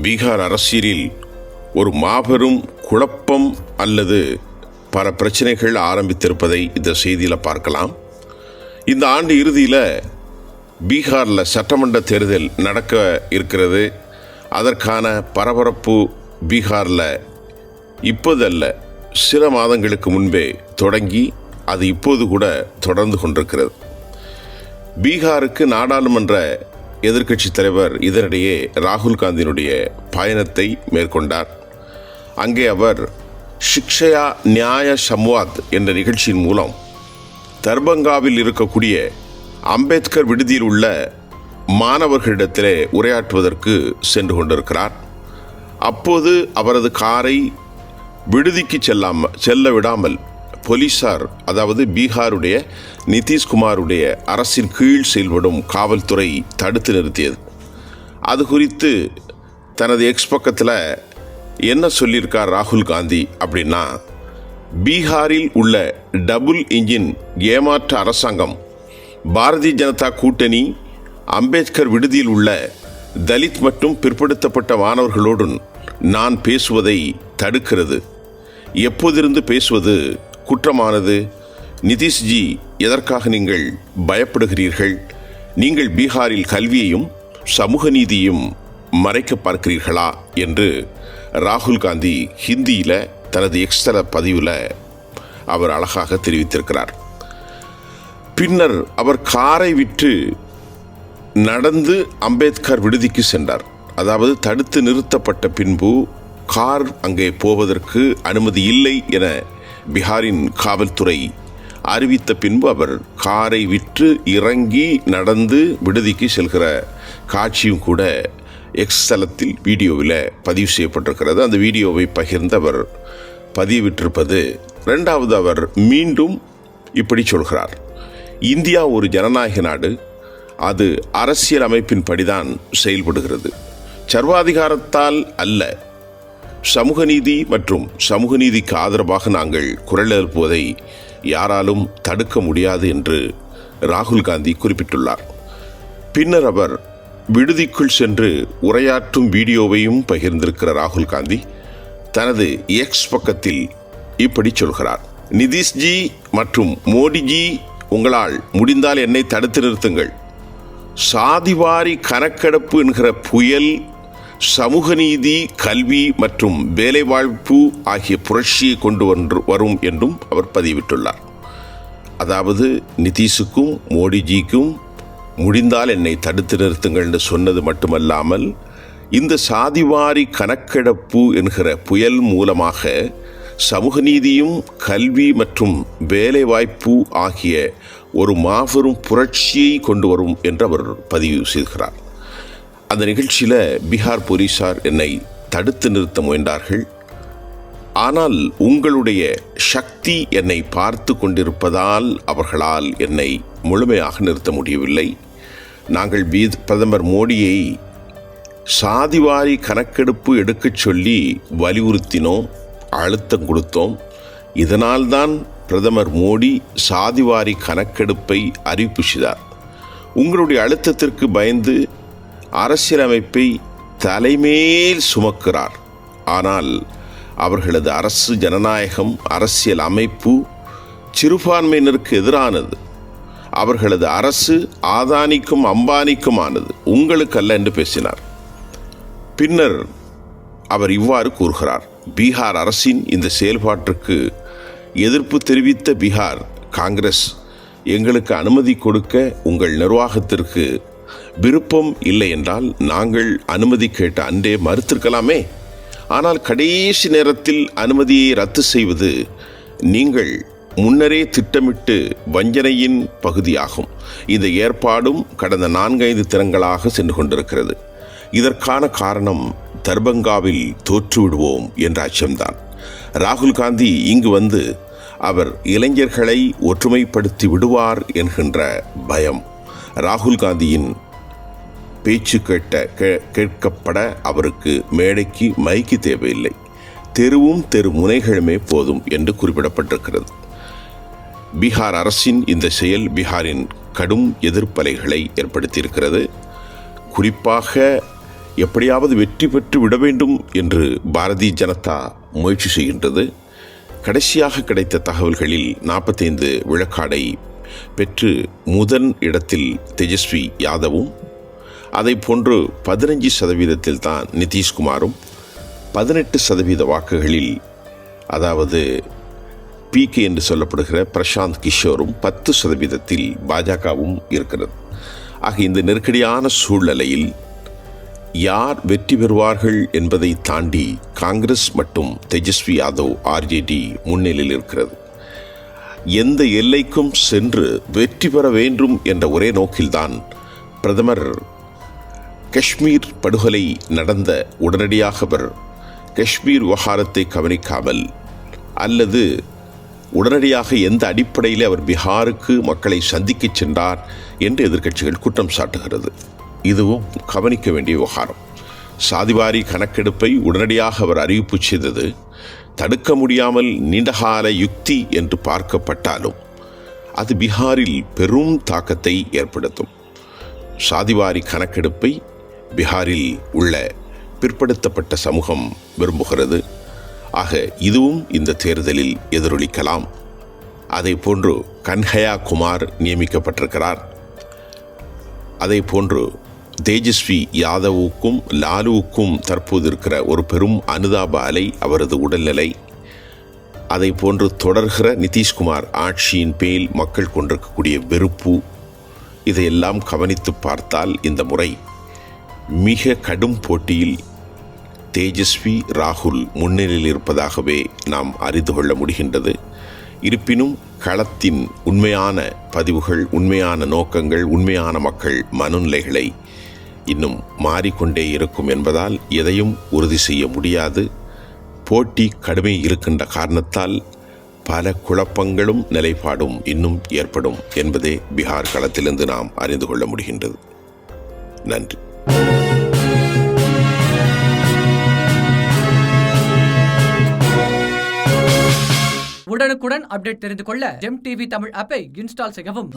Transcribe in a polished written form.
பீகார் அரசியலில் ஒரு மாபெரும் குழப்பம் அல்லது பல பிரச்சனைகள் ஆரம்பித்திருப்பதை இந்த செய்தியில் பார்க்கலாம். இந்த ஆண்டு இறுதியில் பீகாரில் சட்டமன்ற தேர்தல் நடக்க இருக்கிறது. அதற்கான பரபரப்பு பீகாரில் இப்போதல்ல, சில மாதங்களுக்கு முன்பே தொடங்கி அது இப்போது கூட தொடர்ந்து கொண்டிருக்கிறது. பீகாருக்கு நாடாளுமன்ற எதிர்க்கட்சி தலைவர் இதனிடையே ராகுல் காந்தியினுடைய பயணத்தை மேற்கொண்டார். அங்கே அவர் ஷிக்ஷயா நியாய சம்வாத் என்ற நிகழ்ச்சியின் மூலம் தர்பங்காவில் இருக்கக்கூடிய அம்பேத்கர் விடுதியில் உள்ள மாணவர்களிடத்திலே உரையாற்றுவதற்கு சென்று கொண்டிருக்கிறார். அப்போது அவரது காரை விடுதிக்கு செல்ல விடாமல் போலீசார், அதாவது பீகாருடைய நிதிஷ்குமாருடைய அரசின் கீழ் செயல்படும் காவல்துறை தடுத்து நிறுத்தியது. அது குறித்து தனது எக்ஸ் பக்கத்தில் என்ன சொல்லியிருக்கார் ராகுல் காந்தி அப்படின்னா, பீகாரில் உள்ள டபுள் இன்ஜின் ஏமாற்ற அரசாங்கம் பாரதிய ஜனதா கூட்டணி அம்பேத்கர் விடுதியில் உள்ள தலித் மற்றும் பிற்படுத்தப்பட்ட மாணவர்களோடு நான் பேசுவதை தடுக்கிறது. எப்போதிருந்து பேசுவது குற்றமானது? நிதிஷ்ஜி, எதற்காக நீங்கள் பயப்படுகிறீர்கள்? நீங்கள் பீகாரில் கல்வியையும் சமூக நீதியும் மறைக்க பார்க்கிறீர்களா என்று ராகுல் காந்தி ஹிந்தியில் தனது எக்ஸ்தல பதிவில் அவர் அழகாக தெரிவித்திருக்கிறார். பின்னர் அவர் காரை விட்டு நடந்து அம்பேத்கர் விடுதிக்கு சென்றார். அதாவது தடுத்து நிறுத்தப்பட்ட பின்பு கார் அங்கே போவதற்கு அனுமதி இல்லை என பீகாரின் காவல்துறை அறிவித்த பின்பு அவர் காரை விற்று இறங்கி நடந்து விடுதிக்கு செல்கிற காட்சியும் கூட எக்ஸ் தளத்தில் வீடியோவில் பதிவு செய்யப்பட்டிருக்கிறது. அந்த வீடியோவை பகிர்ந்து அவர் பதிவிட்டிருப்பது. இரண்டாவது, அவர் மீண்டும் இப்படி சொல்கிறார், இந்தியா ஒரு ஜனநாயக நாடு. அது அரசியல் அமைப்பின் படிதான் செயல்படுகிறது. சர்வாதிகாரத்தால் அல்ல. சமூக நீதி மற்றும் சமூக நீதிக்கு ஆதரவாக நாங்கள் குரல் எழுப்புவதை யாராலும் தடுக்க முடியாது என்று ராகுல் காந்தி குறிப்பிட்டுள்ளார். பின்னர் அவர் விடுதிக்குள் சென்று உரையாற்றும் வீடியோவையும் பகிர்ந்திருக்கிற ராகுல் காந்தி தனது எக்ஸ் பக்கத்தில் இப்படி சொல்கிறார், நிதிஷ்ஜி மற்றும் மோடிஜி, உங்களால் முடிந்தால் என்னை தடுத்து நிறுத்துங்கள். சாதிவாரி கணக்கெடுப்பு என்கிற புயல் சமூக நீதி, கல்வி மற்றும் வேலைவாய்ப்பு ஆகிய புரட்சியை கொண்டு வரும் என்றும் அவர் பதிவிட்டுள்ளார். அதாவது நிதிஷுக்கும் மோடிஜிக்கும் முடிந்தால் என்னை தடுத்து நிறுத்துங்கள் என்று சொன்னது மட்டுமல்லாமல், இந்த சாதிவாரி கணக்கெடுப்பு என்கிற புயல் மூலமாக சமூக நீதியும் கல்வி மற்றும் வேலைவாய்ப்பு ஆகிய ஒரு மாபெரும் புரட்சியை கொண்டு வரும் என்று அவர் பதிவு செய்கிறார். அந்த நிகழ்ச்சியில் பீகார் போலீசார் என்னை தடுத்து நிறுத்த முயன்றார்கள். ஆனால் உங்களுடைய சக்தி என்னை பார்த்து கொண்டிருப்பதால் அவர்களால் என்னை முழுமையாக நிறுத்த முடியவில்லை. நாங்கள் பிரதமர் மோடியை சாதிவாரி கணக்கெடுப்பு எடுக்கச் சொல்லி வலியுறுத்தினோம், அழுத்தம் கொடுத்தோம். இதனால்தான் பிரதமர் மோடி சாதிவாரி கணக்கெடுப்பை அறிவிப்பு செய்தார். உங்களுடைய அழுத்தத்திற்கு பயந்து அரசியலமைப்பை தலைமேல் சுமக்கிறார். ஆனால் அவர்களது அரசு ஜனநாயகம், அரசியல் அமைப்பு சிறுபான்மையினருக்கு எதிரானது. அவர்களது அரசு ஆதானிக்கும் அம்பானிக்குமானது, உங்களுக்கு அல்ல என்று பேசினார். பின்னர் அவர் இவ்வாறு கூறுகிறார், பீகார் அரசின் இந்த செயல்பாட்டிற்கு எதிர்ப்பு தெரிவித்த பீகார் காங்கிரஸ் எங்களுக்கு அனுமதி கொடுக்க உங்கள் நிர்வாகத்திற்கு விருப்பம் இல்லை என்றால் நாங்கள் அனுமதி கேட்ட அன்றே மறுத்திருக்கலாமே. ஆனால் கடைசி நேரத்தில் அனுமதியை ரத்து செய்வது நீங்கள் முன்னரே திட்டமிட்டு வஞ்சனையின் பகுதியாகும். இந்த ஏற்பாடும் கடந்த 4-5 தினங்களாக சென்று கொண்டிருக்கிறது. இதற்கான காரணம் தர்பங்காவில் தோற்றுவிடுவோம் என்ற அச்சம்தான். ராகுல் காந்தி இங்கு வந்து அவர் இளைஞர்களை ஒற்றுமைப்படுத்தி விடுவார் என்கின்ற பயம். ராகுல் காந்தியின் பேச்சு கேட்கப்பட அவருக்கு மேடைக்கு மைக்கு தேவையில்லை, தெருவும் தெரு முனைகளுமே போதும் என்று குறிப்பிடப்பட்டிருக்கிறது. பீகார் அரசின் இந்த செயல் பீகாரின் கடும் எதிர்ப்பலைகளை ஏற்படுத்தியிருக்கிறது. குறிப்பாக எப்படியாவது வெற்றி பெற்று விட வேண்டும் என்று பாரதிய ஜனதா முயற்சி செய்கின்றது. கடைசியாக கிடைத்த தகவல்களில் 45 விழுக்காடை பெற்று முதல் இடத்தில் தேஜஸ்வி யாதவும், அதை போன்று 15% தான் நிதிஷ்குமாரும், 18% வாக்குகளில் அதாவது PK என்று சொல்லப்படுகிற பிரசாந்த் கிஷோரும், 10% பாஜகவும் இருக்கிறது. ஆக இந்த நெருக்கடியான சூழ்நிலையில் யார் வெற்றி பெறுவார்கள் என்பதை தாண்டி காங்கிரஸ் மற்றும் தேஜஸ்வி யாதவ் RJD முன்னிலையில் இருக்கிறது. எந்த எல்லைக்கும் சென்று வெற்றி பெற வேண்டும் என்ற ஒரே நோக்கில்தான் பிரதமர் காஷ்மீர் படுகொலை நடந்த உடனடியாக அவர் காஷ்மீர் விவகாரத்தை கவனிக்காமல் அல்லது உடனடியாக எந்த அடிப்படையில் அவர் பீகாருக்கு மக்களை சந்திக்க சென்றார் என்று எதிர்க்கட்சிகள் குற்றம் சாட்டுகிறது. இதுவும் கவனிக்க வேண்டிய விவகாரம். சாதிவாரி கணக்கெடுப்பை உடனடியாக அவர் அறிவிப்பு செய்தது தடுக்க முடியாமல் நீண்டகால யுக்தி என்று பார்க்கப்பட்டாலும் அது பீகாரில் பெரும் தாக்கத்தை ஏற்படுத்தும். சாதிவாரி கணக்கெடுப்பை பீகாரில் உள்ள பிற்படுத்தப்பட்ட சமூகம் விரும்புகிறது. ஆக இதுவும் இந்த தேர்தலில் எதிரொலிக்கலாம். அதே போன்று கன்ஹையா குமார் நியமிக்கப்பட்டிருக்கிறார். அதே போன்று தேஜஸ்வி யாதவுக்கும் லாலுவுக்கும் தற்போது இருக்கிற ஒரு பெரும் அனுதாப அலை அவரது உடல்நிலை, அதை போன்று தொடர்கிற நிதிஷ்குமார் ஆட்சியின் பேல் மக்கள் கொண்டிருக்கக்கூடிய வெறுப்பு, இதையெல்லாம் கவனித்து பார்த்தால் இந்த முறை மிக கடும் போட்டியில் தேஜஸ்வி ராகுல் முன்னிலையில் இருப்பதாகவே நாம் அறிந்து கொள்ள முடிகின்றது. இருப்பினும் களத்தின் உண்மையான பதிவுகள், உண்மையான நோக்கங்கள், உண்மையான மக்கள் மனநிலைகளை இன்னும் மாறிக்கொண்டே இருக்கும் என்பதால் எதையும் உறுதி செய்ய முடியாது. போட்டி கடுமை இருக்கின்ற காரணத்தால் பல குழப்பங்களும் நிலைப்பாடும் இன்னும் ஏற்படும் என்பதே பீகார் களத்திலிருந்து நாம் அறிந்து கொள்ள முடிகின்றது. நன்றி. உடனுக்குடன் அப்டேட் தெரிந்து கொள்ள ஜெம் டிவி தமிழ் ஆப்பை இன்ஸ்டால் செய்யவும்.